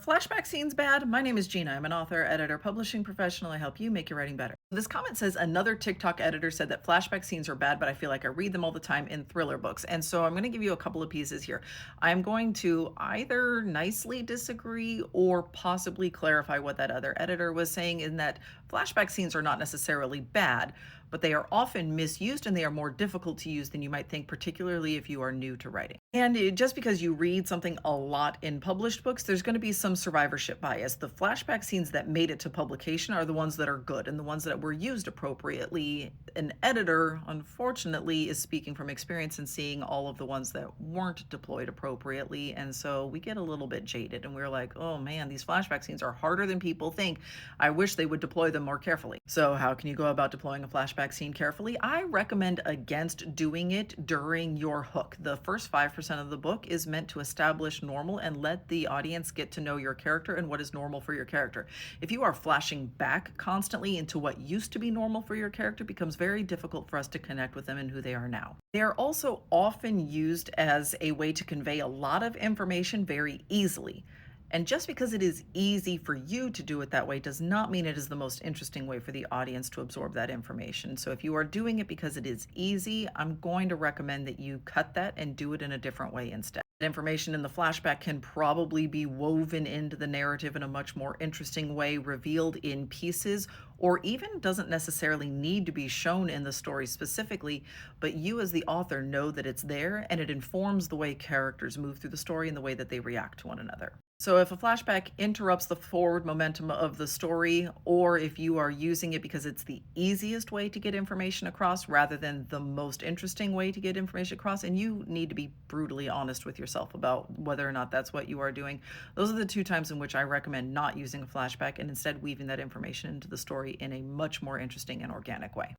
Flashback scenes bad? My name is Gina. I'm an author, editor, publishing professional. I help you make your writing better. This comment says another TikTok editor said that flashback scenes are bad, but I feel like I read them all the time in thriller books. And so I'm going to give you a couple of pieces here. I'm going to either nicely disagree or possibly clarify what that other editor was saying, in that flashback scenes are not necessarily bad, but they are often misused and they are more difficult to use than you might think, particularly if you are new to writing. And just because you read something a lot in published books, there's going to be some survivorship bias. The flashback scenes that made it to publication are the ones that are good and the ones that were used appropriately. An editor, unfortunately, is speaking from experience and seeing all of the ones that weren't deployed appropriately. And so we get a little bit jaded and we're like, oh man, these flashback scenes are harder than people think. I wish they would deploy them more carefully. So, how can you go about deploying a flashback scene carefully? I recommend against doing it during your hook. The first 5% of the book is meant to establish normal and let the audience get to know your character and what is normal for your character. If you are flashing back constantly into what used to be normal for your character, it becomes very difficult for us to connect with them and who they are now. They are also often used as a way to convey a lot of information very easily. And just because it is easy for you to do it that way does not mean it is the most interesting way for the audience to absorb that information. So if you are doing it because it is easy, I'm going to recommend that you cut that and do it in a different way instead. Information in the flashback can probably be woven into the narrative in a much more interesting way, revealed in pieces, or even doesn't necessarily need to be shown in the story specifically, but you as the author know that it's there and it informs the way characters move through the story and the way that they react to one another. So if a flashback interrupts the forward momentum of the story, or if you are using it because it's the easiest way to get information across rather than the most interesting way to get information across, and you need to be brutally honest with yourself about whether or not that's what you are doing, those are the two times in which I recommend not using a flashback and instead weaving that information into the story in a much more interesting and organic way.